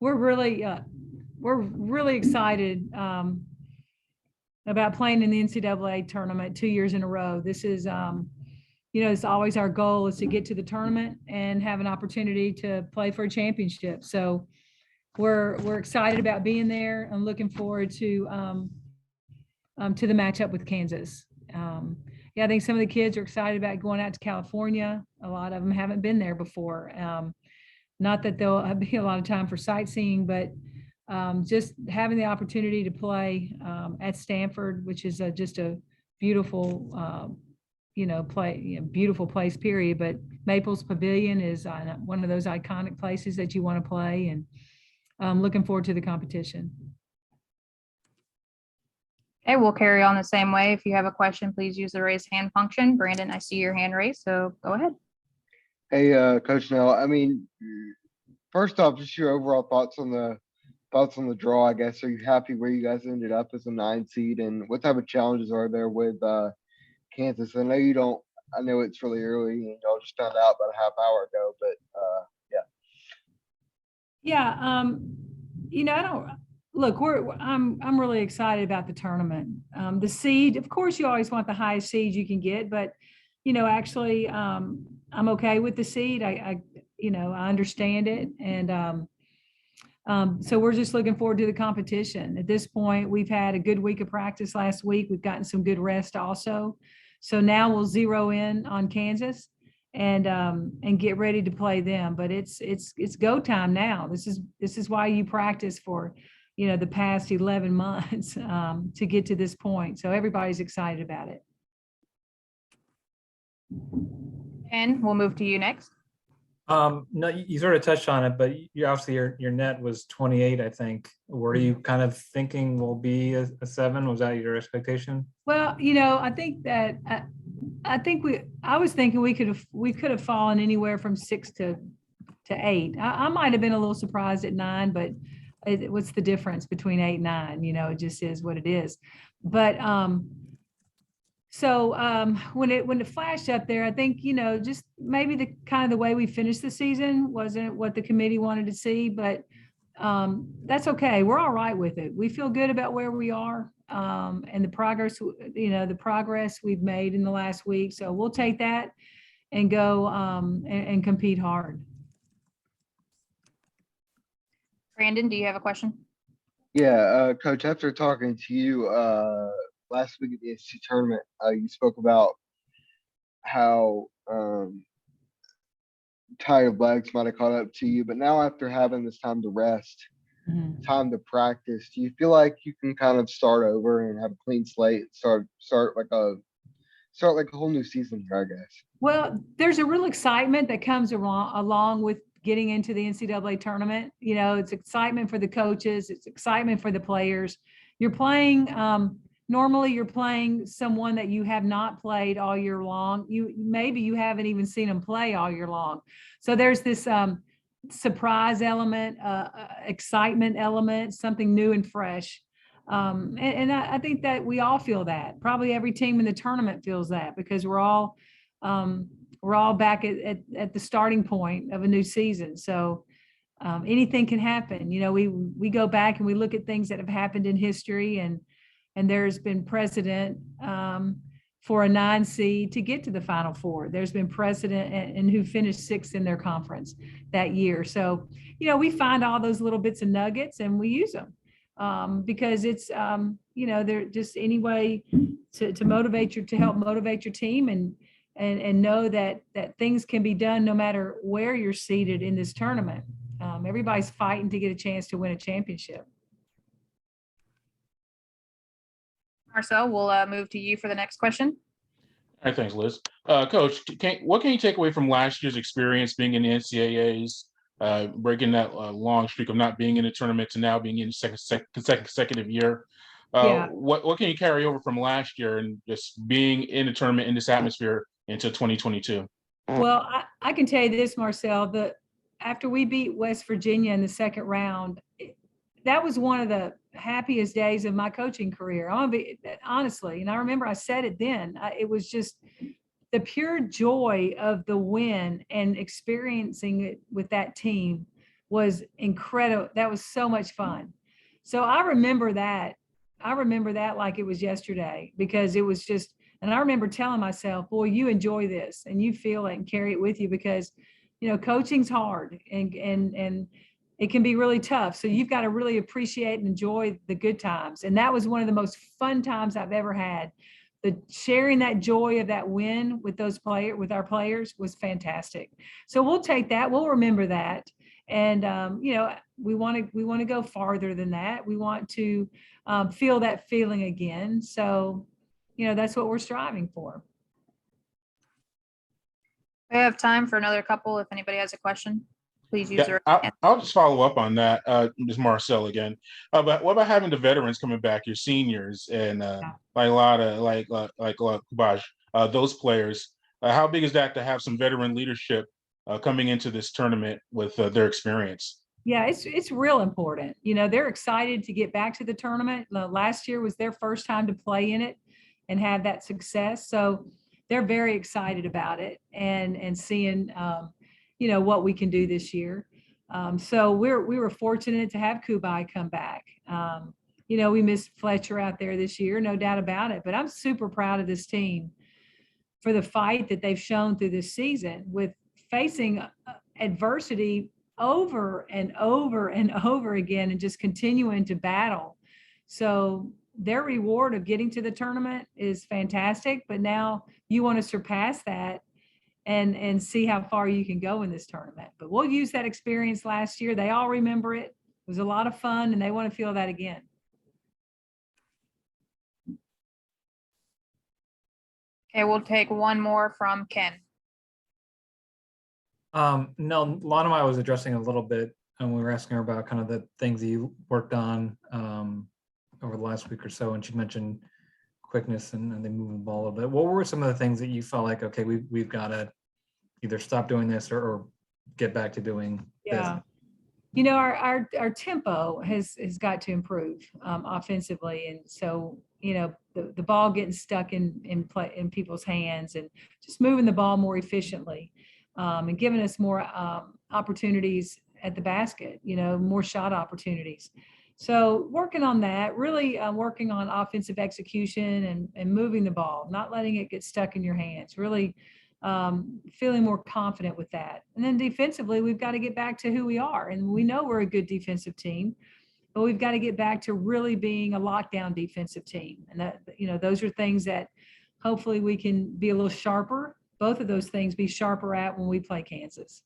we're really excited about playing in the NCAA tournament 2 years in a row. This is, it's always our goal is to get to the tournament and have an opportunity to play for a championship. So we're excited about being there and looking forward to the matchup with Kansas. Yeah, I think some of the kids are excited about going out to California. A lot of them haven't been there before. Not that there'll be a lot of time for sightseeing, but just having the opportunity to play at Stanford, which is just a beautiful, beautiful place, period. But Maples Pavilion is one of those iconic places that you want to play, and looking forward to the competition. Okay, we'll carry on the same way. If you have a question, please use the raise hand function. Brandon, I see your hand raised, so go ahead. Hey, Coach Nell. I mean, first off, just your overall thoughts on the draw, I guess. Are you happy where you guys ended up as a 9 seed, and what type of challenges are there with Kansas? I know it's really early and y'all just found out about a half hour ago, but yeah. I don't look, I'm really excited about the tournament. The seed, of course, you always want the highest seed you can get, but actually, I'm okay with the seed. I understand it. And so we're just looking forward to the competition. At this point, we've had a good week of practice last week. We've gotten some good rest also. So now we'll zero in on Kansas and get ready to play them. But it's go time now. This is why you practice for, the past 11 months to get to this point. So everybody's excited about it. And we'll move to you next. No, you sort of touched on it, but you obviously your net was 28, I think. Were you kind of thinking will be a 7? Was that your expectation? Well, I think that I was thinking we could have fallen anywhere from 6 to 8. I might have been a little surprised at 9, but what's the difference between 8 and 9? It just is what it is. But so when it flashed up there, I think, just maybe the kind of the way we finished the season wasn't what the committee wanted to see, but that's okay. We're all right with it. We feel good about where we are and the progress we've made in the last week. So we'll take that and go and compete hard. Brandon, do you have a question? Yeah, Coach, after talking to you last week at the ACC Tournament, you spoke about how tired legs might have caught up to you, but now after having this time to rest, time to practice, do you feel like you can kind of start over and have a clean slate, start like a whole new season here, I guess? Well, there's a real excitement that comes along with getting into the NCAA tournament. It's excitement for the coaches, it's excitement for the players. You're playing normally you're playing someone that you have not played all year long. Maybe you haven't even seen them play all year long. So there's this surprise element, excitement element, something new and fresh. And I think that we all feel that. Probably every team in the tournament feels that, because we're all back at the starting point of a new season. So anything can happen. We go back and we look at things that have happened in history, and there's been precedent for a 9 seed to get to the Final Four. There's been precedent and who finished 6th in their conference that year. So, we find all those little bits and nuggets and we use them because it's, they're just any way to help motivate your team and know that things can be done no matter where you're seated in this tournament. Everybody's fighting to get a chance to win a championship. Marcel, we'll move to you for the next question. All right, thanks, Liz. Coach, what can you take away from last year's experience being in the NCAAs, breaking that long streak of not being in a tournament to now being in the second consecutive year? What can you carry over from last year and just being in the tournament in this atmosphere into 2022? Well, I can tell you this, Marcel, after we beat West Virginia in the second round, that was one of the happiest days of my coaching career. I want to be honestly, and I remember I said it then. It was just the pure joy of the win and experiencing it with that team was incredible. That was so much fun. So I remember that. I remember that like it was yesterday, because it was just, and I remember telling myself, boy, you enjoy this and you feel it and carry it with you, because, you know, coaching's hard and it can be really tough. So you've got to really appreciate and enjoy the good times. And that was one of the most fun times I've ever had. The sharing that joy of that win with with our players was fantastic. So we'll take that. We'll remember that. And, you know, we want to go farther than that. We want to feel that feeling again. So, you know, that's what we're striving for. We have time for another couple. If anybody has a question, please use Yeah, their. I'll just follow up on that. Ms. Marcel again. But what about having the veterans coming back, your seniors, and like a lot of like Kubash, those players? How big is that to have some veteran leadership coming into this tournament with their experience? Yeah, it's real important. You know, they're excited to get back to the tournament. Last year was their first time to play in it and have that success. So they're very excited about it and seeing, you know, what we can do this year. So we were fortunate to have Kubai come back. You know, we missed Fletcher out there this year, no doubt about it. But I'm super proud of this team for the fight that they've shown through this season with facing adversity over and over and over again and just continuing to battle. So their reward of getting to the tournament is fantastic, but now you want to surpass that and see how far you can go in this tournament. But we'll use that experience last year. They all remember it. It was a lot of fun and they want to feel that again. Okay, we'll take one more from Ken. No, Lanamai was addressing a little bit, and we were asking her about kind of the things that you worked on over the last week or so, and she mentioned quickness and they moving the ball a little bit. What were some of the things that you felt like, okay, we've got to either stop doing this or get back to doing Yeah. this? You know, our tempo has got to improve offensively. And so, you know, the ball getting stuck in people's hands and just moving the ball more efficiently and giving us more opportunities at the basket, you know, more shot opportunities. So working on that, really working on offensive execution and moving the ball, not letting it get stuck in your hands, really feeling more confident with that. And then defensively, we've got to get back to who we are. And we know we're a good defensive team, but we've got to get back to really being a lockdown defensive team. And that, you know, those are things that hopefully we can be a little sharper. Both of those things be sharper at when we play Kansas.